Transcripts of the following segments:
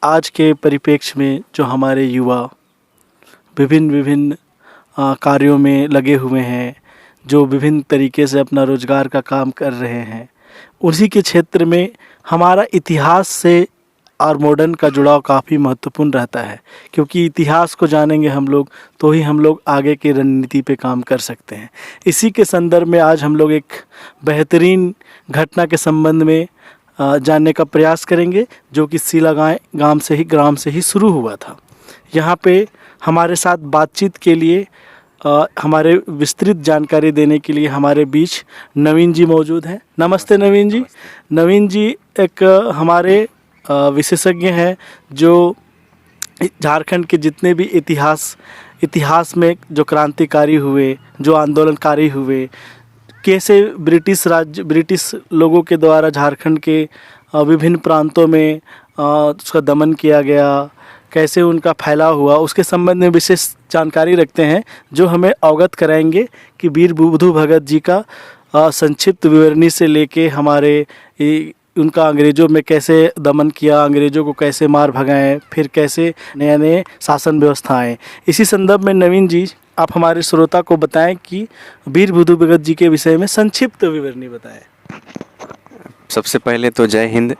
आज के परिप्रेक्ष्य में जो हमारे युवा विभिन्न विभिन्न कार्यों में लगे हुए हैं, जो विभिन्न तरीके से अपना रोज़गार का काम कर रहे हैं, उसी के क्षेत्र में हमारा इतिहास से और मॉडर्न का जुड़ाव काफ़ी महत्वपूर्ण रहता है, क्योंकि इतिहास को जानेंगे हम लोग तो ही हम लोग आगे की रणनीति पे काम कर सकते हैं। इसी के संदर्भ में आज हम लोग एक बेहतरीन घटना के संबंध में जानने का प्रयास करेंगे, जो कि सीलागांव ग्राम से ही शुरू हुआ था। यहाँ पे हमारे साथ बातचीत के लिए हमारे विस्तृत जानकारी देने के लिए हमारे बीच नवीन जी मौजूद हैं। नमस्ते नवीन जी। नवीन जी एक हमारे विशेषज्ञ हैं जो झारखंड के जितने भी इतिहास में जो क्रांतिकारी हुए, जो आंदोलनकारी हुए, कैसे ब्रिटिश लोगों के द्वारा झारखंड के विभिन्न प्रांतों में उसका दमन किया गया, कैसे उनका फैलाव हुआ, उसके संबंध में विशेष जानकारी रखते हैं, जो हमें अवगत कराएंगे कि वीर बुधु भगत जी का संक्षिप्त विवरणी से लेके हमारे उनका अंग्रेज़ों में कैसे दमन किया, अंग्रेज़ों को कैसे मार भगाएं, फिर कैसे नए नए शासन व्यवस्था आए। इसी संदर्भ में नवीन जी आप हमारे श्रोता को बताएं कि वीर बुधु भगत जी के विषय में संक्षिप्त विवरणी बताएं। सबसे पहले तो जय हिंद,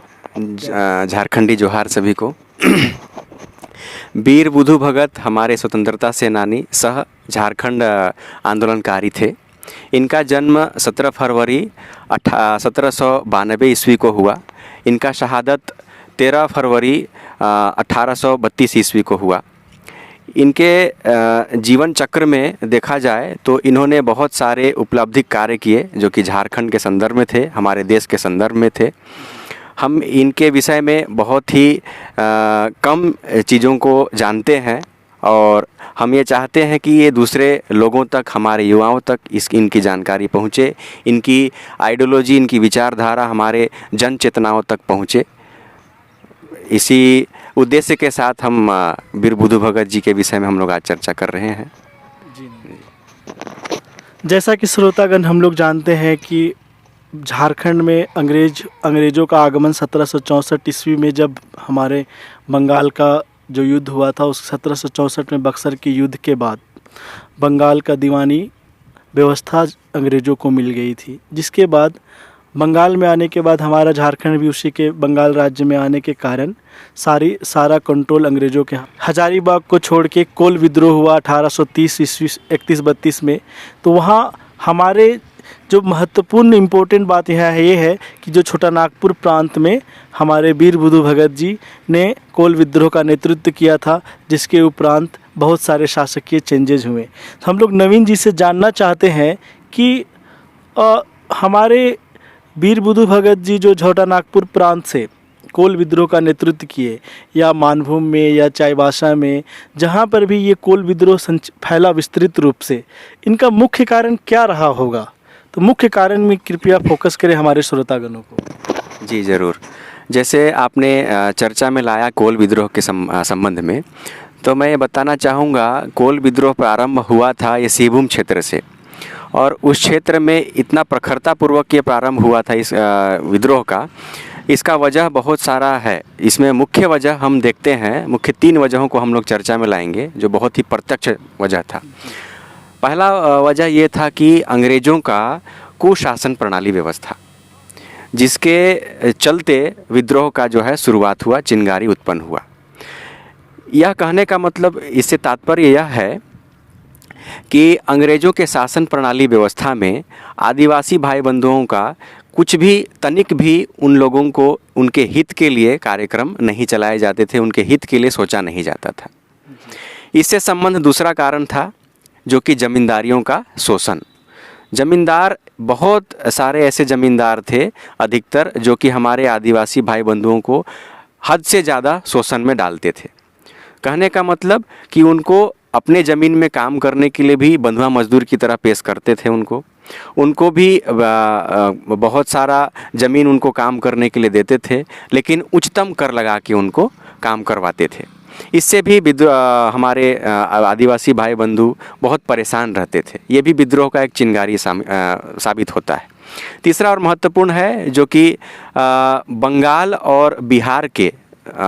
झारखंडी जोहार सभी को। वीर बुधु भगत हमारे स्वतंत्रता सेनानी सह झारखंड आंदोलनकारी थे। इनका जन्म 17 फरवरी 1792 ईस्वी को हुआ। इनका शहादत 13 फरवरी 1832 ईस्वी को हुआ। इनके जीवन चक्र में देखा जाए तो इन्होंने बहुत सारे उपलब्धि कार्य किए जो कि झारखंड के संदर्भ में थे, हमारे देश के संदर्भ में थे। हम इनके विषय में बहुत ही कम चीज़ों को जानते हैं और हम ये चाहते हैं कि ये दूसरे लोगों तक, हमारे युवाओं तक इनकी जानकारी पहुँचे, इनकी आइडियोलॉजी, इनकी विचारधारा हमारे जन चेतनाओं तक पहुँचे। इसी उद्देश्य के साथ हम वीर बुधु भगत जी के विषय में हम लोग आज चर्चा कर रहे हैं। जी। जैसा कि श्रोतागण हम लोग जानते हैं कि झारखंड में अंग्रेज़ों का आगमन 1764 ईस्वी में जब हमारे बंगाल का जो युद्ध हुआ था, उस 1764 में बक्सर के युद्ध के बाद बंगाल का दीवानी व्यवस्था अंग्रेज़ों को मिल गई थी, जिसके बाद बंगाल में आने के बाद हमारा झारखंड भी उसी के बंगाल राज्य में आने के कारण सारा कंट्रोल अंग्रेज़ों के। हजारीबाग को छोड़ के कोल विद्रोह हुआ 1830 ईस्वी 31-32 में। तो वहाँ हमारे जो महत्वपूर्ण इम्पोर्टेंट बात यहाँ है ये है कि जो छोटा नागपुर प्रांत में हमारे वीर बुधु भगत जी ने कोल विद्रोह का नेतृत्व किया था, जिसके उपरांत बहुत सारे शासकीय चेंजेज हुए। तो हम लोग नवीन जी से जानना चाहते हैं कि हमारे वीर बुधु भगत जी जो छोटा नागपुर प्रांत से कोल विद्रोह का नेतृत्व किए, या मानभूम में या चाईबासा में, जहाँ पर भी ये कोल विद्रोह फैला विस्तृत रूप से, इनका मुख्य कारण क्या रहा होगा? तो मुख्य कारण में कृपया फोकस करें हमारे श्रोतागणों को। जी ज़रूर। जैसे आपने चर्चा में लाया कोल विद्रोह के संबंध में, तो मैं ये बताना चाहूँगा कोल विद्रोह प्रारंभ हुआ था ये सिंहभूम क्षेत्र से, और उस क्षेत्र में इतना प्रखरतापूर्वक ये प्रारंभ हुआ था इस विद्रोह का। इसका वजह बहुत सारा है। इसमें मुख्य वजह हम देखते हैं, मुख्य 3 वजहों को हम लोग चर्चा में लाएंगे जो बहुत ही प्रत्यक्ष वजह था। पहला वजह ये था कि अंग्रेज़ों का कुशासन प्रणाली व्यवस्था, जिसके चलते विद्रोह का जो है शुरुआत हुआ, चिंगारी उत्पन्न हुआ। यह कहने का मतलब, इससे तात्पर्य यह है कि अंग्रेज़ों के शासन प्रणाली व्यवस्था में आदिवासी भाई बंधुओं का कुछ भी तनिक भी उन लोगों को उनके हित के लिए कार्यक्रम नहीं चलाए जाते थे, उनके हित के लिए सोचा नहीं जाता था। इससे संबंध दूसरा कारण था जो कि जमींदारियों का शोषण। जमींदार, बहुत सारे ऐसे जमींदार थे अधिकतर जो कि हमारे आदिवासी भाई बंधुओं को हद से ज़्यादा शोषण में डालते थे। कहने का मतलब कि उनको अपने ज़मीन में काम करने के लिए भी बंधुआ मजदूर की तरह पेश करते थे। उनको भी बहुत सारा ज़मीन उनको काम करने के लिए देते थे, लेकिन उच्चतम कर लगा के उनको काम करवाते थे। इससे भी हमारे आदिवासी भाई बंधु बहुत परेशान रहते थे। ये भी विद्रोह का एक चिंगारी साबित होता है। तीसरा और महत्वपूर्ण है जो कि बंगाल और बिहार के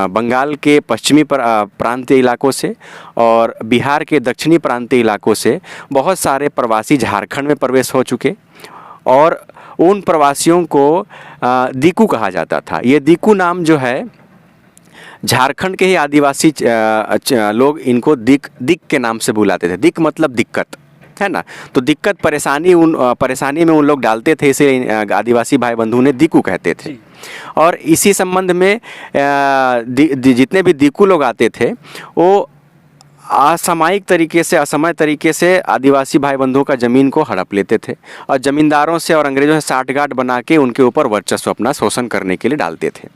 बंगाल के पश्चिमी प्रांतीय इलाकों से और बिहार के दक्षिणी प्रांतीय इलाकों से बहुत सारे प्रवासी झारखंड में प्रवेश हो चुके और उन प्रवासियों को दीकू कहा जाता था। ये दीकू नाम जो है झारखंड के ही आदिवासी लोग इनको दिक के नाम से बुलाते थे। दिक मतलब दिक्कत, है ना। तो दिक्कत परेशानी में उन लोग डालते थे, इसे आदिवासी भाई बंधु ने दीकू कहते थे। और इसी संबंध में जितने भी दीकू लोग आते थे वो असामयिक तरीके से असमय तरीके से आदिवासी भाई बंधुओं का ज़मीन को हड़प लेते थे और ज़मींदारों से और अंग्रेज़ों से साठगांठ बना के उनके ऊपर वर्चस्व अपना शोषण करने के लिए डालते थे।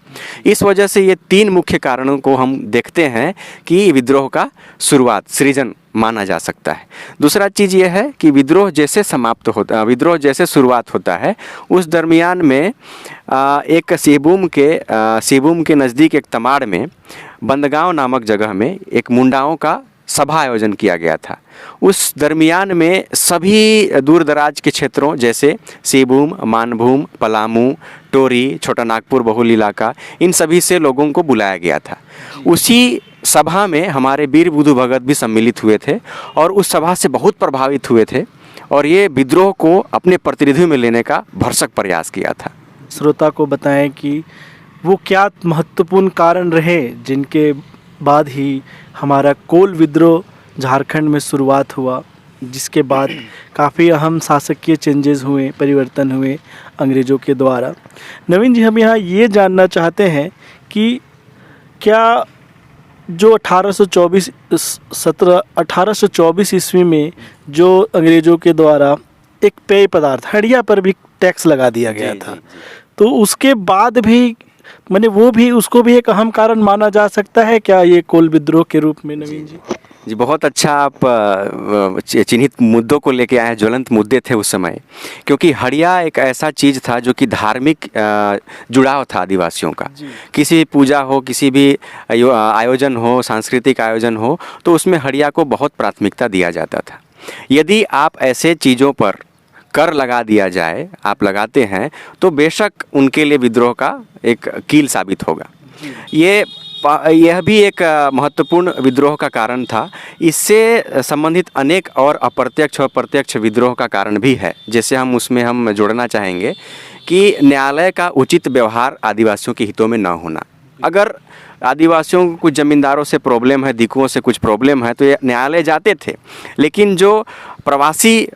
इस वजह से ये 3 मुख्य कारणों को हम देखते हैं कि विद्रोह का सृजन माना जा सकता है। दूसरा चीज़ ये है कि विद्रोह जैसे शुरुआत होता है उस दरमियान में एक सिहभूम के नज़दीक एक तमाड़ में बंदगांव नामक जगह में एक मुंडाओं का सभा आयोजन किया गया था। उस दरमियान में सभी दूर दराज के क्षेत्रों जैसे सिहभूम, मानभूम, पलामू, टोरी, छोटा नागपुर बहुल इलाका, इन सभी से लोगों को बुलाया गया था। उसी सभा में हमारे वीर बुधु भगत भी सम्मिलित हुए थे और उस सभा से बहुत प्रभावित हुए थे और ये विद्रोह को अपने प्रतिनिधि में लेने का भरसक प्रयास किया था। श्रोता को बताएं कि वो क्या महत्वपूर्ण कारण रहे जिनके बाद ही हमारा कोल विद्रोह झारखंड में शुरुआत हुआ, जिसके बाद काफ़ी अहम शासकीय चेंजेस हुए, परिवर्तन हुए अंग्रेज़ों के द्वारा। नवीन जी, हम यहाँ ये जानना चाहते हैं कि क्या जो 1824 ईस्वी में जो अंग्रेज़ों के द्वारा एक पेय पदार्थ हड़िया पर भी टैक्स लगा दिया गया था, तो उसके बाद भी मैंने उसको भी एक अहम कारण माना जा सकता है क्या ये कोल विद्रोह के रूप में? नवीन जी जी, बहुत अच्छा आप चिन्हित मुद्दों को लेके आए हैं। ज्वलंत मुद्दे थे उस समय, क्योंकि हड़िया एक ऐसा चीज़ था जो कि धार्मिक जुड़ाव था आदिवासियों का। किसी भी पूजा हो, किसी भी आयोजन हो, सांस्कृतिक आयोजन हो, तो उसमें हड़िया को बहुत प्राथमिकता दिया जाता था। यदि आप ऐसे चीज़ों पर कर लगा दिया जाए, आप लगाते हैं, तो बेशक उनके लिए विद्रोह का एक कील साबित होगा। यह भी एक महत्वपूर्ण विद्रोह का कारण था। इससे संबंधित अनेक और अप्रत्यक्ष और प्रत्यक्ष विद्रोह का कारण भी है, जैसे हम जोड़ना चाहेंगे कि न्यायालय का उचित व्यवहार आदिवासियों के हितों में न होना। अगर आदिवासियों को कुछ ज़मींदारों से प्रॉब्लम है, दिकुओं से कुछ प्रॉब्लम है, तो ये न्यायालय जाते थे। लेकिन जो प्रवासी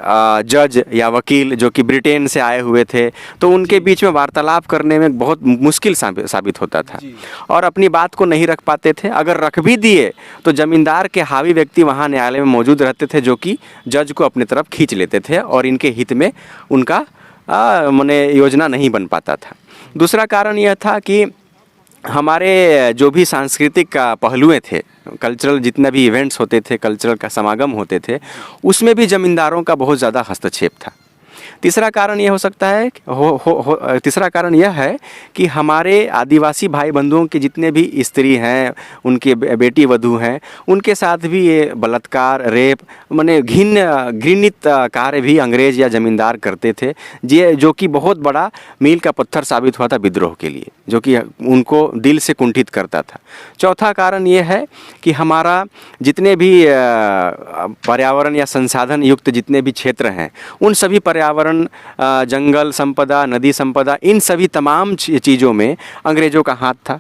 जज या वकील जो कि ब्रिटेन से आए हुए थे, तो उनके बीच में वार्तालाप करने में बहुत मुश्किल साबित होता था और अपनी बात को नहीं रख पाते थे। अगर रख भी दिए तो ज़मींदार के हावी व्यक्ति वहाँ न्यायालय में मौजूद रहते थे, जो कि जज को अपनी तरफ खींच लेते थे और इनके हित में उनका योजना नहीं बन पाता था। दूसरा कारण यह था कि हमारे जो भी सांस्कृतिक पहलुएँ थे, कल्चरल जितने भी इवेंट्स होते थे, कल्चरल का समागम होते थे, उसमें भी ज़मींदारों का बहुत ज़्यादा हस्तक्षेप था। तीसरा कारण यह हो सकता है तीसरा कारण यह है कि हमारे आदिवासी भाई बंधुओं के जितने भी स्त्री हैं, उनके बेटी वधू हैं, उनके साथ भी ये बलात्कार, रेप, घृणित कार्य भी अंग्रेज़ या ज़मींदार करते थे, जो कि बहुत बड़ा मील का पत्थर साबित हुआ था विद्रोह के लिए, जो कि उनको दिल से कुंठित करता था। चौथा कारण ये है कि हमारा जितने भी पर्यावरण या संसाधन युक्त जितने भी क्षेत्र हैं, उन सभी पर्यावरण, जंगल संपदा, नदी संपदा, इन सभी तमाम चीज़ों में अंग्रेज़ों का हाथ था।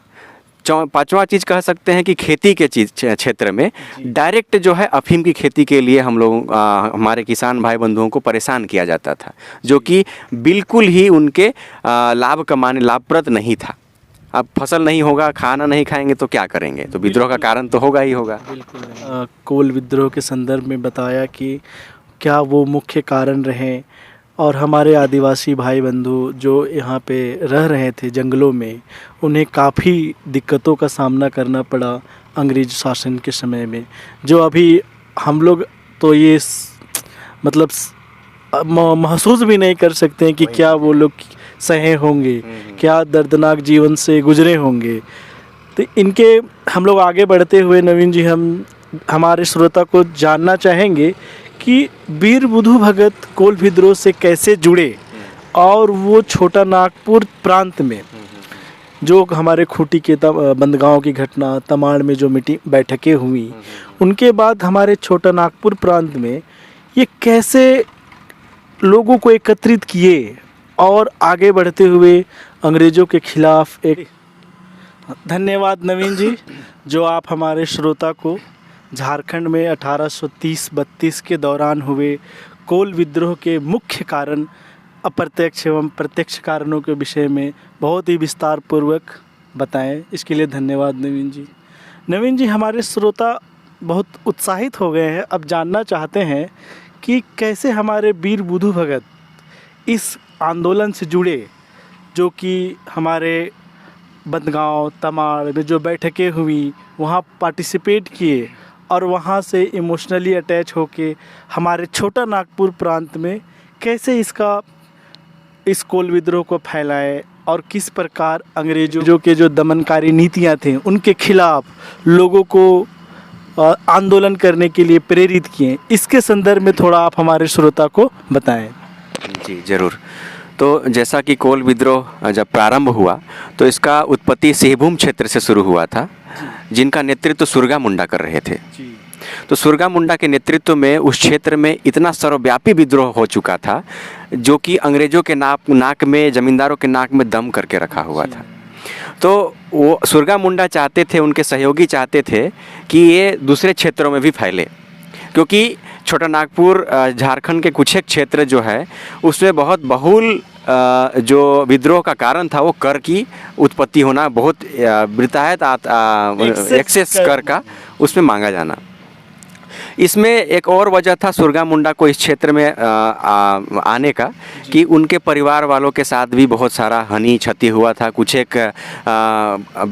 पांचवा चीज़ कह सकते हैं कि खेती के क्षेत्र में डायरेक्ट जो है अफीम की खेती के लिए हमारे किसान भाई बंधुओं को परेशान किया जाता था, जो कि बिल्कुल ही उनके लाभप्रद नहीं था। अब फसल नहीं होगा, खाना नहीं खाएंगे तो क्या करेंगे, तो विद्रोह का कारण तो होगा ही होगा। बिल्कुल कोल विद्रोह के संदर्भ में बताया कि क्या वो मुख्य कारण रहे और हमारे आदिवासी भाई बंधु जो यहाँ पे रह रहे थे जंगलों में, उन्हें काफ़ी दिक्कतों का सामना करना पड़ा अंग्रेज शासन के समय में, जो अभी हम लोग तो ये मतलब महसूस भी नहीं कर सकते हैं कि क्या वो लोग सहे होंगे, क्या दर्दनाक जीवन से गुजरे होंगे। तो इनके हम लोग आगे बढ़ते हुए नवीन जी, हम हमारे श्रोता को जानना चाहेंगे कि वीर बुधु भगत कोल विद्रोह से कैसे जुड़े और वो छोटा नागपुर प्रांत में जो हमारे खूंटी के बंदगांव की घटना, तमाड़ में जो मीटिंग बैठकें हुई, उनके बाद हमारे छोटा नागपुर प्रांत में ये कैसे लोगों को एकत्रित किए और आगे बढ़ते हुए अंग्रेज़ों के खिलाफ एक। धन्यवाद नवीन जी, जो आप हमारे श्रोता को झारखंड में 1830-32 के दौरान हुए कोल विद्रोह के मुख्य कारण, अप्रत्यक्ष एवं प्रत्यक्ष कारणों के विषय में बहुत ही विस्तार पूर्वक बताएं। इसके लिए धन्यवाद नवीन जी। नवीन जी, हमारे श्रोता बहुत उत्साहित हो गए हैं, अब जानना चाहते हैं कि कैसे हमारे वीर बुधु भगत इस आंदोलन से जुड़े, जो कि हमारे बंदगांव तमाड़ में जो बैठकें हुई वहाँ पार्टिसिपेट किए और वहाँ से इमोशनली अटैच होके हमारे छोटा नागपुर प्रांत में कैसे इस कोल विद्रोह को फैलाए और किस प्रकार अंग्रेज़ों के जो दमनकारी नीतियाँ थीं उनके खिलाफ लोगों को आंदोलन करने के लिए प्रेरित किए, इसके संदर्भ में थोड़ा आप हमारे श्रोता को बताएं। जी ज़रूर। तो जैसा कि कोल विद्रोह जब प्रारंभ हुआ तो इसका उत्पत्ति सिंहभूम क्षेत्र से शुरू हुआ था, जिनका नेतृत्व सुरगा मुंडा कर रहे थे। तो सुरगा मुंडा के नेतृत्व में उस क्षेत्र में इतना सर्वव्यापी विद्रोह हो चुका था, जो कि अंग्रेज़ों के नाक में, ज़मींदारों के नाक में दम करके रखा हुआ था। तो वो सुरगा मुंडा चाहते थे, उनके सहयोगी चाहते थे कि ये दूसरे क्षेत्रों में भी फैले, क्योंकि छोटा नागपुर झारखंड के कुछ एक क्षेत्र जो है उसमें बहुत बहुल जो विद्रोह का कारण था वो कर की उत्पत्ति होना, बहुत वृतायत एक्सेस कर का उसमें मांगा जाना। इसमें एक और वजह था सुरगा मुंडा को इस क्षेत्र में आने का, कि उनके परिवार वालों के साथ भी बहुत सारा हानि क्षति हुआ था। कुछ एक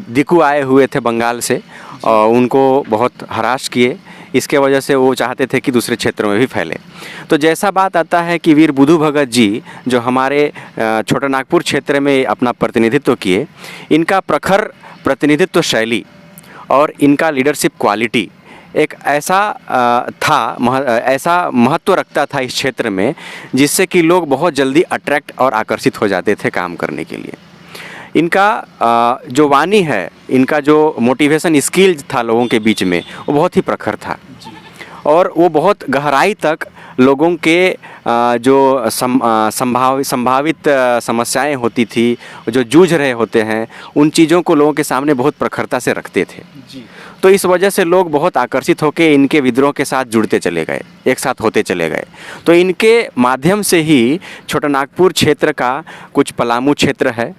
दिकू आए हुए थे बंगाल से और उनको बहुत हरास किए, इसके वजह से वो चाहते थे कि दूसरे क्षेत्रों में भी फैले। तो जैसा बात आता है कि वीर बुधु भगत जी जो हमारे छोटा नागपुर क्षेत्र में अपना प्रतिनिधित्व किए, इनका प्रखर प्रतिनिधित्व शैली और इनका लीडरशिप क्वालिटी एक ऐसा ऐसा महत्व रखता था इस क्षेत्र में, जिससे कि लोग बहुत जल्दी अट्रैक्ट और आकर्षित हो जाते थे काम करने के लिए। इनका जो वाणी है, इनका जो मोटिवेशन स्किल था लोगों के बीच में, वो बहुत ही प्रखर था और वो बहुत गहराई तक लोगों के जो संभावित समस्याएं होती थी, जो जूझ रहे होते हैं, उन चीज़ों को लोगों के सामने बहुत प्रखरता से रखते थे। तो इस वजह से लोग बहुत आकर्षित होकर इनके विद्रोह के साथ जुड़ते चले गए, एक साथ होते चले गए। तो इनके माध्यम से ही छोटा नागपुर क्षेत्र का, कुछ पलामू क्षेत्र है,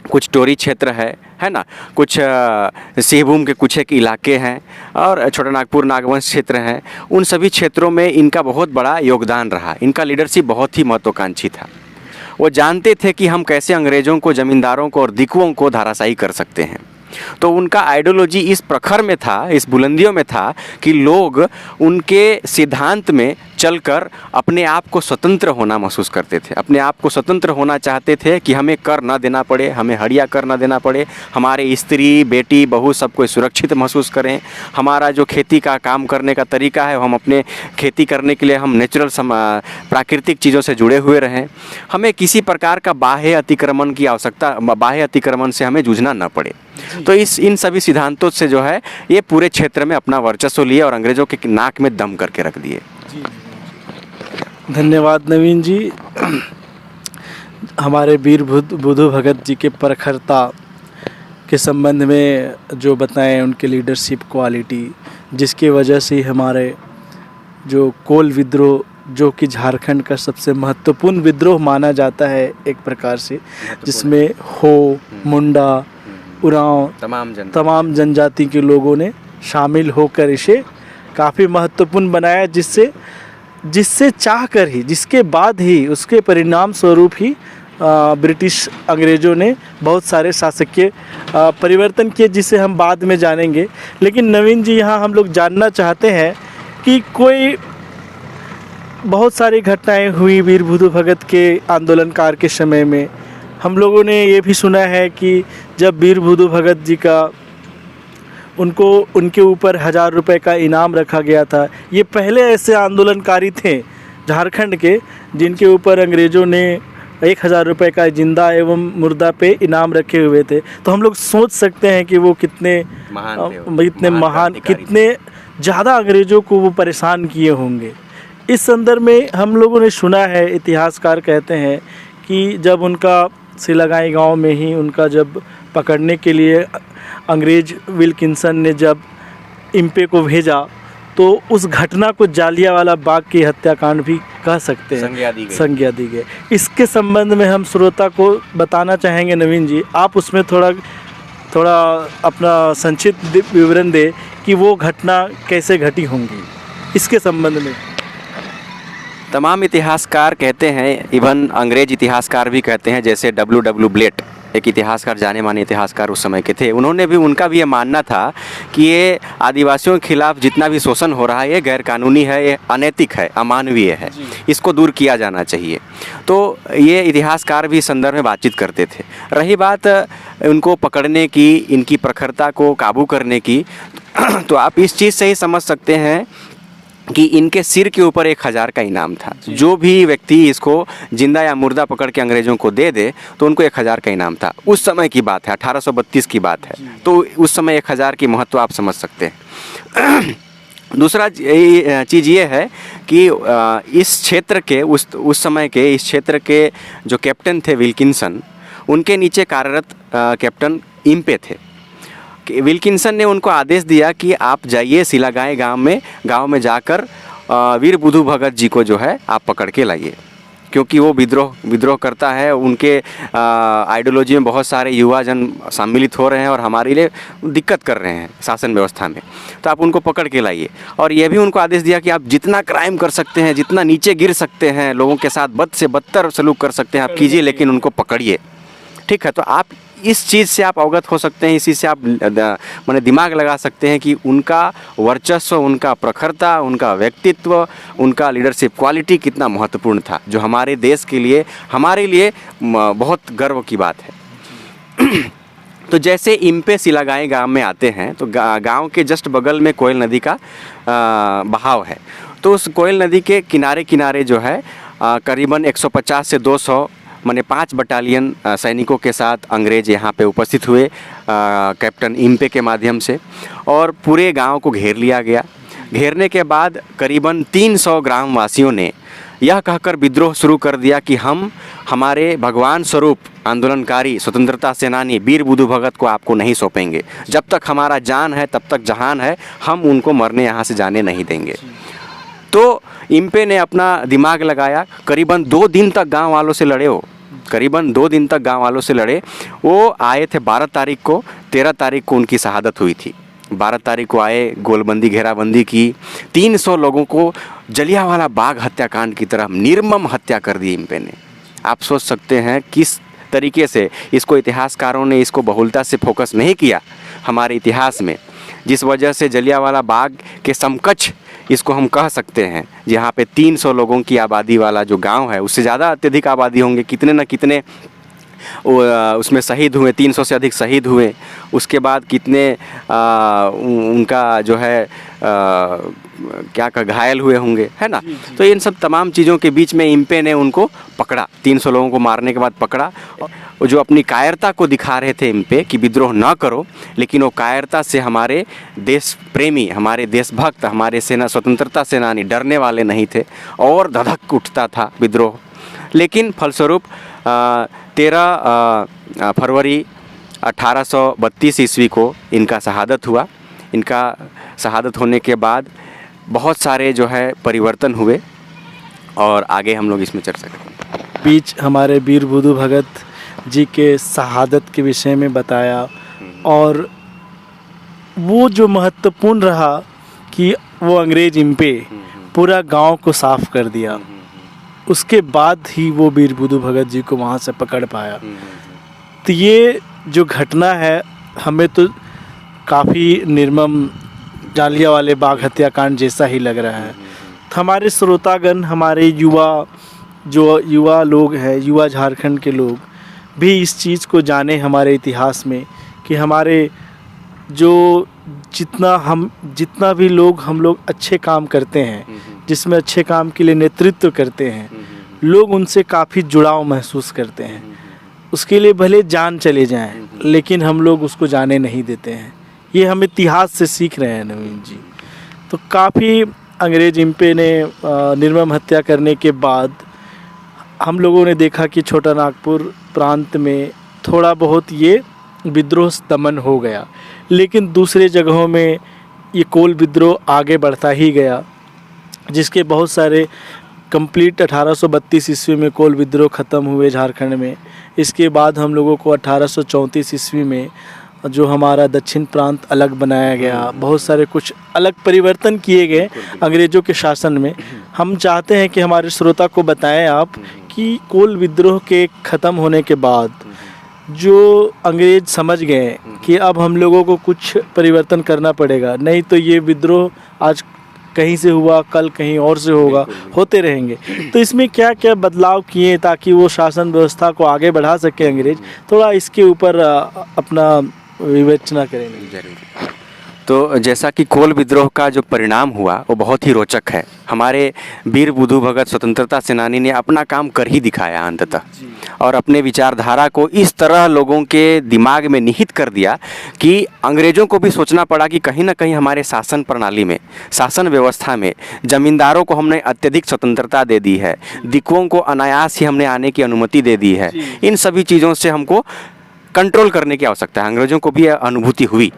कुछ टोरी क्षेत्र है ना, कुछ सिंहभूम के कुछ एक इलाके हैं और छोटा नागपुर नागवंश क्षेत्र हैं, उन सभी क्षेत्रों में इनका बहुत बड़ा योगदान रहा। इनका लीडरशिप बहुत ही महत्वाकांक्षी था। वो जानते थे कि हम कैसे अंग्रेज़ों को, ज़मींदारों को और दिकुओं को धाराशायी कर सकते हैं। तो उनका आइडियोलॉजी इस प्रखर में था, इस बुलंदियों में था कि लोग उनके सिद्धांत में चलकर अपने आप को स्वतंत्र होना महसूस करते थे, अपने आप को स्वतंत्र होना चाहते थे कि हमें कर ना देना पड़े, हमें हड़िया कर ना देना पड़े, हमारे स्त्री, बेटी, बहू सबको सुरक्षित महसूस करें। हमारा जो खेती का काम करने का तरीका है, हम अपने खेती करने के लिए हम नेचुरल प्राकृतिक चीज़ों से जुड़े हुए रहें। हमें किसी प्रकार का बाह्य अतिक्रमण की आवश्यकता, बाह्य अतिक्रमण से हमें जूझना न पड़े। तो इन सभी सिद्धांतों से जो है ये पूरे क्षेत्र में अपना वर्चस्व लिए और अंग्रेज़ों के नाक में दम करके रख दिए। धन्यवाद नवीन जी। हमारे वीर बुधु भगत जी के प्रखरता के संबंध में जो बताएं, उनके लीडरशिप क्वालिटी, जिसकी वजह से हमारे जो कोल विद्रोह, जो कि झारखंड का सबसे महत्वपूर्ण विद्रोह माना जाता है एक प्रकार से, जिसमें हो, मुंडा, उरांव, तमाम जनजाति के लोगों ने शामिल होकर इसे काफ़ी महत्वपूर्ण बनाया, जिससे चाहकर ही, जिसके बाद ही, उसके परिणाम स्वरूप ही ब्रिटिश अंग्रेज़ों ने बहुत सारे शासकीय परिवर्तन किए, जिसे हम बाद में जानेंगे। लेकिन नवीन जी, यहाँ हम लोग जानना चाहते हैं कि कोई बहुत सारी घटनाएं हुई वीर बुधु भगत के आंदोलनकार के समय में। हम लोगों ने ये भी सुना है कि जब वीर बुधु भगत जी का उनके ऊपर 1000 रुपये का इनाम रखा गया था। ये पहले ऐसे आंदोलनकारी थे झारखंड के जिनके ऊपर अंग्रेज़ों ने 1,000 रुपये का जिंदा एवं मुर्दा पे इनाम रखे हुए थे। तो हम लोग सोच सकते हैं कि वो कितने महान कितने ज़्यादा अंग्रेज़ों को वो परेशान किए होंगे। इस संदर्भ में हम लोगों ने सुना है, इतिहासकार कहते हैं कि जब उनका सिलागाई गांव में ही उनका जब पकड़ने के लिए अंग्रेज़ विल्किंसन ने जब इम्पे को भेजा, तो उस घटना को जालियांवाला बाग की हत्याकांड भी कह सकते हैं, संज्ञा दी गई। इसके संबंध में हम श्रोता को बताना चाहेंगे, नवीन जी आप उसमें थोड़ा अपना संक्षिप्त विवरण दें कि वो घटना कैसे घटी होंगी इसके संबंध में। तमाम इतिहासकार कहते हैं, इवन अंग्रेज इतिहासकार भी कहते हैं, जैसे W.W. ब्लेट एक इतिहासकार, जाने माने इतिहासकार उस समय के थे, उनका भी ये मानना था कि ये आदिवासियों के खिलाफ जितना भी शोषण हो रहा है ये गैरकानूनी है, ये अनैतिक है, अमानवीय है, इसको दूर किया जाना चाहिए। तो ये इतिहासकार भी इस संदर्भ में बातचीत करते थे। रही बात उनको पकड़ने की, इनकी प्रखरता को काबू करने की, तो आप इस चीज़ से ही समझ सकते हैं कि इनके सिर के ऊपर 1,000 का इनाम था। जो भी व्यक्ति इसको जिंदा या मुर्दा पकड़ के अंग्रेज़ों को दे दे तो उनको 1,000 का इनाम था। उस समय की बात है, 1832 की बात है। तो उस समय 1,000 की महत्व आप समझ सकते हैं। दूसरा चीज़ ये है कि इस क्षेत्र के उस समय के इस क्षेत्र के जो कैप्टन थे विल्किंसन, उनके नीचे कार्यरत कैप्टन इम्पे थे। विल्किंसन ने उनको आदेश दिया कि आप जाइए सिलागाई गांव में जाकर वीर बुधु भगत जी को जो है आप पकड़ के लाइए, क्योंकि वो विद्रोह करता है। उनके आइडियोलॉजी में बहुत सारे युवा जन सम्मिलित हो रहे हैं और हमारे लिए दिक्कत कर रहे हैं शासन व्यवस्था में, तो आप उनको पकड़ के लाइए। और ये भी उनको आदेश दिया कि आप जितना क्राइम कर सकते हैं, जितना नीचे गिर सकते हैं, लोगों के साथ बद से बदतर सलूक कर सकते हैं आप कीजिए, लेकिन उनको पकड़िए। ठीक है, तो आप इस चीज़ से आप अवगत हो सकते हैं, इसी से आप माने दिमाग लगा सकते हैं कि उनका वर्चस्व, उनका प्रखरता, उनका व्यक्तित्व, उनका लीडरशिप क्वालिटी कितना महत्वपूर्ण था, जो हमारे देश के लिए, हमारे लिए बहुत गर्व की बात है। तो जैसे इम्पे सिलागाई गांव में आते हैं तो गांव के जस्ट बगल में कोयल नदी का बहाव है। तो उस कोयल नदी के किनारे किनारे जो है करीबन 150 से 200 माने 5 बटालियन सैनिकों के साथ अंग्रेज यहाँ पे उपस्थित हुए कैप्टन इम्पे के माध्यम से, और पूरे गांव को घेर लिया गया। घेरने के बाद करीबन 300 ग्रामवासियों ने यह कहकर विद्रोह शुरू कर दिया कि हम हमारे भगवान स्वरूप आंदोलनकारी स्वतंत्रता सेनानी वीर बुधु भगत को आपको नहीं सौंपेंगे। जब तक हमारा जान है तब तक जहान है, हम उनको मरने यहाँ से जाने नहीं देंगे। तो इम्पे ने अपना दिमाग लगाया, करीबन 2 दिन तक गांव वालों से लड़े हो, करीबन 2 दिन तक गांव वालों से लड़े। वो आए थे 12 तारीख को, 13 तारीख को उनकी शहादत हुई थी। 12 तारीख को आए, गोलबंदी घेराबंदी की, 300 लोगों को जलियांवाला बाग हत्याकांड की तरह निर्मम हत्या कर दी इम्पे ने। आप सोच सकते हैं किस तरीके से इसको इतिहासकारों ने इसको बहुलता से फोकस नहीं किया हमारे इतिहास में, जिस वजह से जलियांवाला बाग के समकक्ष इसको हम कह सकते हैं, जहाँ पे 300 लोगों की आबादी वाला जो गांव है, उससे ज़्यादा अत्यधिक आबादी होंगे, कितने न कितने उसमें शहीद हुए, 300 से अधिक शहीद हुए। उसके बाद कितने उनका जो है क्या घायल हुए होंगे, है ना। तो इन सब तमाम चीज़ों के बीच में इम्पे ने उनको पकड़ा, 300 लोगों को मारने के बाद पकड़ा। और जो अपनी कायरता को दिखा रहे थे इम्पे कि विद्रोह ना करो, लेकिन वो कायरता से हमारे देश प्रेमी, हमारे देशभक्त, हमारे स्वतंत्रता सेनानी डरने वाले नहीं थे और धधक उठता था विद्रोह। लेकिन फलस्वरूप 13 फरवरी 1832 ईस्वी को इनका शहादत हुआ। इनका शहादत होने के बाद बहुत सारे जो है परिवर्तन हुए, और आगे हम लोग इसमें चर्चा करेंगे। बीच हमारे वीर बुधु भगत जी के शहादत के विषय में बताया, और वो जो महत्वपूर्ण रहा कि वो अंग्रेज इम्पे पूरा गांव को साफ कर दिया, उसके बाद ही वो वीर बुधु भगत जी को वहाँ से पकड़ पाया। तो ये जो घटना है हमें तो काफ़ी निर्मम जालियांवाले बाग हत्याकांड जैसा ही लग रहा है। तो हमारे श्रोतागण, हमारे युवा लोग हैं, युवा झारखंड के लोग भी इस चीज़ को जाने हमारे इतिहास में कि हमारे जो जितना भी हम लोग अच्छे काम करते हैं, जिसमें अच्छे काम के लिए नेतृत्व करते हैं, लोग उनसे काफ़ी जुड़ाव महसूस करते हैं। उसके लिए भले जान चले जाएं, लेकिन हम लोग उसको जाने नहीं देते हैं। ये हम इतिहास से सीख रहे हैं नवीन जी। तो काफ़ी अंग्रेज इन पे ने निर्मम हत्या करने के बाद हम लोगों ने देखा कि छोटा नागपुर प्रांत में थोड़ा बहुत ये विद्रोह दमन हो गया, लेकिन दूसरे जगहों में ये कोल विद्रोह आगे बढ़ता ही गया, जिसके बहुत सारे कंप्लीट 1832 ईस्वी में कोल विद्रोह ख़त्म हुए झारखंड में। इसके बाद हम लोगों को 1834 ईस्वी में जो हमारा दक्षिण प्रांत अलग बनाया गया, बहुत सारे कुछ अलग परिवर्तन किए गए अंग्रेज़ों के शासन में। हम चाहते हैं कि हमारे श्रोता को बताएं आप कि कोल विद्रोह के ख़त्म होने के बाद जो अंग्रेज़ समझ गए कि अब हम लोगों को कुछ परिवर्तन करना पड़ेगा, नहीं तो ये विद्रोह आज कहीं से हुआ, कल कहीं और से होगा, होते रहेंगे। तो इसमें क्या क्या बदलाव किए ताकि वो शासन व्यवस्था को आगे बढ़ा सके अंग्रेज, थोड़ा इसके ऊपर अपना विवेचना करेंगे। जरूर। तो जैसा कि कोल विद्रोह का जो परिणाम हुआ वो बहुत ही रोचक है। हमारे वीर बुधु भगत स्वतंत्रता सेनानी ने अपना काम कर ही दिखाया अंततः, और अपने विचारधारा को इस तरह लोगों के दिमाग में निहित कर दिया कि अंग्रेज़ों को भी सोचना पड़ा कि कहीं ना कहीं हमारे शासन प्रणाली में, शासन व्यवस्था में ज़मींदारों को हमने अत्यधिक स्वतंत्रता दे दी है, दिकुओं को अनायास ही हमने आने की अनुमति दे दी है। इन सभी चीज़ों से हमको कंट्रोल करने की आवश्यकता है। अंग्रेज़ों को भी अनुभूति हुई,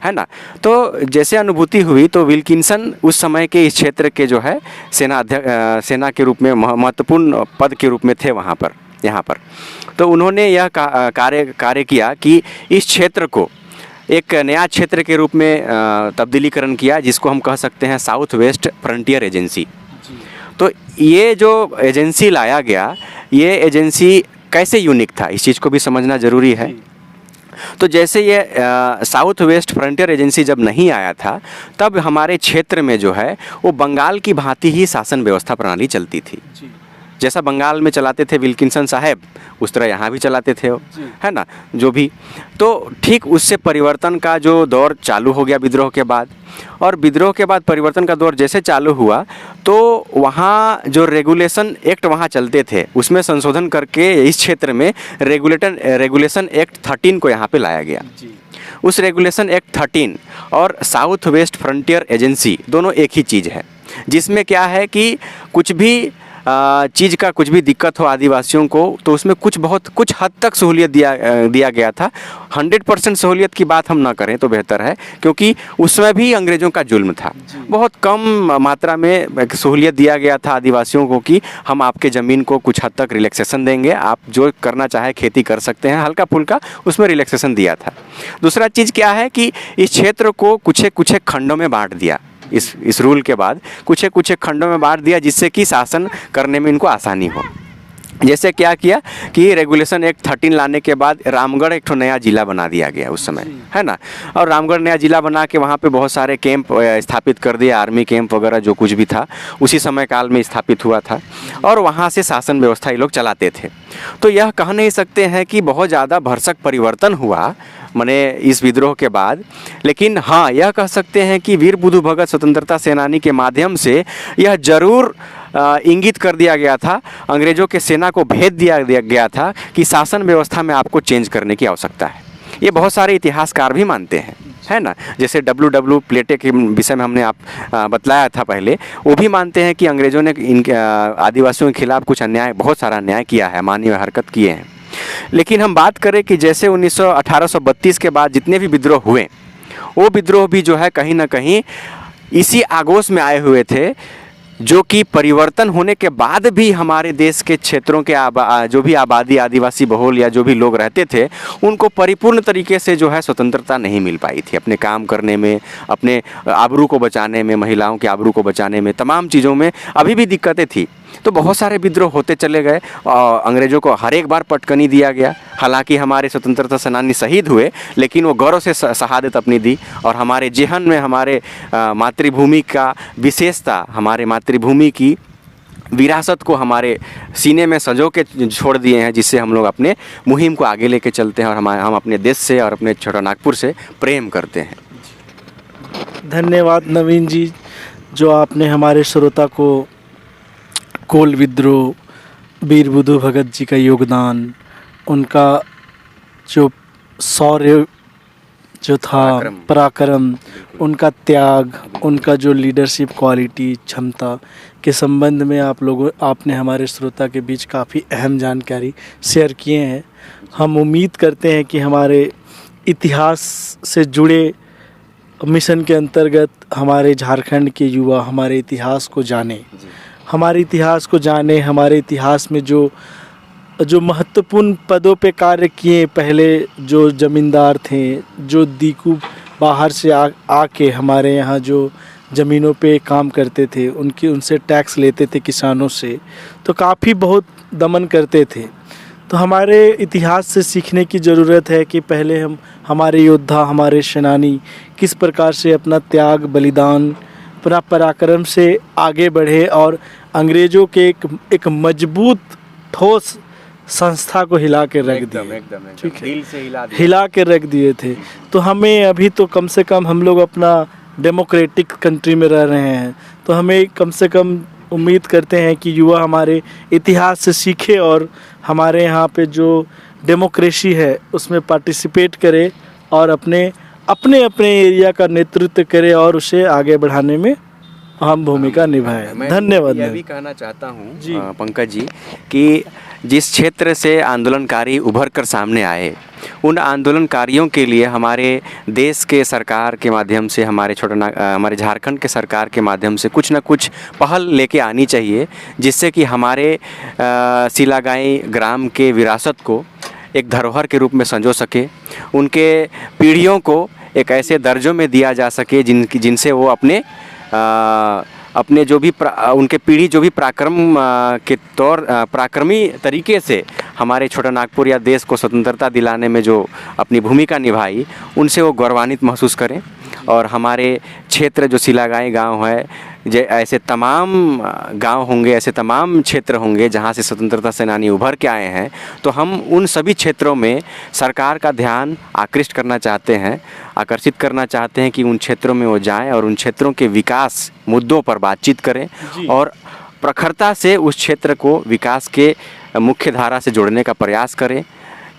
है ना। तो जैसे अनुभूति हुई तो विल्किंसन उस समय के इस क्षेत्र के जो है सेना के रूप में महत्वपूर्ण पद के रूप में थे वहाँ पर, यहाँ पर। तो उन्होंने यह कार्य किया कि इस क्षेत्र को एक नया क्षेत्र के रूप में तब्दीलीकरण किया, जिसको हम कह सकते हैं साउथ वेस्ट फ्रंटियर एजेंसी। तो ये जो एजेंसी लाया गया, ये एजेंसी कैसे यूनिक था, इस चीज़ को भी समझना ज़रूरी है। तो जैसे ये साउथ वेस्ट फ्रंटियर एजेंसी जब नहीं आया था, तब हमारे क्षेत्र में जो है वो बंगाल की भांति ही शासन व्यवस्था प्रणाली चलती थी। जैसा बंगाल में चलाते थे विल्किंसन साहब, उस तरह यहाँ भी चलाते थे वो, है ना, जो भी। तो ठीक उससे परिवर्तन का जो दौर चालू हो गया विद्रोह के बाद, और विद्रोह के बाद परिवर्तन का दौर जैसे चालू हुआ तो वहाँ जो रेगुलेशन एक्ट वहाँ चलते थे उसमें संशोधन करके इस क्षेत्र में रेगुलेशन एक्ट 13 को यहाँ पे लाया गया। उस रेगुलेशन एक्ट 13 और साउथ वेस्ट फ्रंटियर एजेंसी दोनों एक ही चीज़ है, जिसमें क्या है कि कुछ भी चीज़ का कुछ भी दिक्कत हो आदिवासियों को तो उसमें कुछ हद तक सहूलियत दिया गया था। 100% सहूलियत की बात हम ना करें तो बेहतर है, क्योंकि उसमें भी अंग्रेज़ों का जुल्म था। बहुत कम मात्रा में सहूलियत दिया गया था आदिवासियों को कि हम आपके ज़मीन को कुछ हद तक रिलैक्सेशन देंगे, आप जो करना चाहे खेती कर सकते हैं, हल्का फुल्का उसमें रिलैक्सेशन दिया था। दूसरा चीज़ क्या है कि इस क्षेत्र को कुछ खंडों में बांट दिया। इस रूल के बाद कुछ खंडों में बांट दिया, जिससे कि शासन करने में इनको आसानी हो। जैसे क्या किया कि रेगुलेशन एक्ट 13 लाने के बाद रामगढ़ एक नया ज़िला बना दिया गया उस समय, है ना। और रामगढ़ नया ज़िला बना के वहाँ पे बहुत सारे कैंप स्थापित कर दिए, आर्मी कैंप वगैरह जो कुछ भी था उसी समय काल में स्थापित हुआ था, और वहाँ से शासन व्यवस्था ये लोग चलाते थे। तो यह कह नहीं सकते हैं कि बहुत ज़्यादा भरसक परिवर्तन हुआ माने इस विद्रोह के बाद, लेकिन हाँ यह कह सकते हैं कि वीर बुधु भगत स्वतंत्रता सेनानी के माध्यम से यह जरूर इंगित कर दिया गया था, अंग्रेज़ों के सेना को भेज दिया गया था कि शासन व्यवस्था में आपको चेंज करने की आवश्यकता है। ये बहुत सारे इतिहासकार भी मानते हैं, है ना। जैसे W. प्लेटे के विषय में हमने बतलाया था पहले, वो भी मानते हैं कि अंग्रेज़ों ने इनके आदिवासियों के खिलाफ कुछ अन्याय, बहुत सारा अन्याय किया है, मानवीय हरकत किए हैं। लेकिन हम बात करें कि जैसे 1832 के बाद जितने भी विद्रोह हुए, वो विद्रोह भी जो है कहीं ना कहीं इसी आगोश में आए हुए थे, जो कि परिवर्तन होने के बाद भी हमारे देश के क्षेत्रों के जो भी आबादी आदिवासी बहुल या जो भी लोग रहते थे, उनको परिपूर्ण तरीके से जो है स्वतंत्रता नहीं मिल पाई थी अपने काम करने में, अपने आबरू को बचाने में, महिलाओं के आबरू को बचाने में, तमाम चीज़ों में अभी भी दिक्कतें थी। तो बहुत सारे विद्रोह होते चले गए और अंग्रेज़ों को हर एक बार पटकनी दिया गया। हालांकि हमारे स्वतंत्रता सेनानी शहीद हुए, लेकिन वो गौरव से शहादत अपनी दी, और हमारे जेहन में हमारे मातृभूमि का विशेषता, हमारे मातृभूमि की विरासत को हमारे सीने में सजो के छोड़ दिए हैं, जिससे हम लोग अपने मुहिम को आगे लेके चलते हैं और हम अपने देश से और अपने छोटा नागपुर से प्रेम करते हैं। धन्यवाद नवीन जी, जो आपने हमारे श्रोता को कोल विद्रोह वीर बुद्धू भगत जी का योगदान, उनका जो शौर्य जो था, पराक्रम, उनका त्याग, उनका जो लीडरशिप क्वालिटी, क्षमता के संबंध में आपने हमारे श्रोता के बीच काफ़ी अहम जानकारी शेयर किए हैं। हम उम्मीद करते हैं कि हमारे इतिहास से जुड़े मिशन के अंतर्गत हमारे झारखंड के युवा हमारे इतिहास को जाने, हमारे इतिहास में जो महत्वपूर्ण पदों पे कार्य किए, पहले जो ज़मींदार थे, जो दीकू बाहर से आके हमारे यहाँ जो ज़मीनों पे काम करते थे, उनसे टैक्स लेते थे किसानों से, तो काफ़ी बहुत दमन करते थे। तो हमारे इतिहास से सीखने की ज़रूरत है कि पहले हमारे योद्धा, हमारे सेनानी किस प्रकार से अपना त्याग, बलिदान, अपना पराक्रम से आगे बढ़े और अंग्रेज़ों के एक मजबूत ठोस संस्था को हिला के रख दिए, ठीक है, दिल से हिला के रख दिए थे। तो हमें अभी तो कम से कम हम लोग अपना डेमोक्रेटिक कंट्री में रह रहे हैं, तो हमें कम से कम उम्मीद करते हैं कि युवा हमारे इतिहास से सीखे और हमारे यहाँ पे जो डेमोक्रेसी है उसमें पार्टिसिपेट करे और अपने एरिया का नेतृत्व करे और उसे आगे बढ़ाने में अहम भूमिका निभाए। धन्यवाद। मैं भी कहना चाहता हूँ जी। पंकज जी कि जिस क्षेत्र से आंदोलनकारी उभर कर सामने आए, उन आंदोलनकारियों के लिए हमारे देश के सरकार के माध्यम से, हमारे झारखंड के सरकार के माध्यम से कुछ ना कुछ पहल लेके आनी चाहिए, जिससे कि हमारे सिलागाई ग्राम के विरासत को एक धरोहर के रूप में संजो सके, उनके पीढ़ियों को एक ऐसे दर्जों में दिया जा सके जिनसे वो अपने जो भी उनके पीढ़ी जो भी पराक्रमी तरीके से हमारे छोटा नागपुर या देश को स्वतंत्रता दिलाने में जो अपनी भूमिका निभाई, उनसे वो गौरवान्वित महसूस करें। और हमारे क्षेत्र जो सिलागाई गांव है, ऐसे तमाम गांव होंगे, ऐसे तमाम क्षेत्र होंगे जहां से स्वतंत्रता सेनानी उभर के आए हैं, तो हम उन सभी क्षेत्रों में सरकार का ध्यान आकृष्ट करना चाहते हैं, आकर्षित करना चाहते हैं कि उन क्षेत्रों में वो जाएं और उन क्षेत्रों के विकास मुद्दों पर बातचीत करें और प्रखरता से उस क्षेत्र को विकास के मुख्य धारा से जोड़ने का प्रयास करें,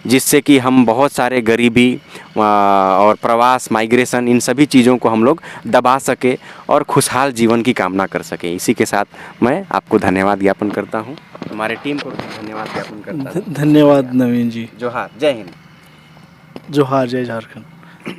जिससे कि हम बहुत सारे गरीबी और प्रवास, माइग्रेशन, इन सभी चीज़ों को हम लोग दबा सके और खुशहाल जीवन की कामना कर सके। इसी के साथ मैं आपको धन्यवाद ज्ञापन करता हूँ, हमारे टीम को धन्यवाद ज्ञापन करता हूँ। धन्यवाद नवीन जी। जोहार, जय हिंद। जोहार, जय झारखंड।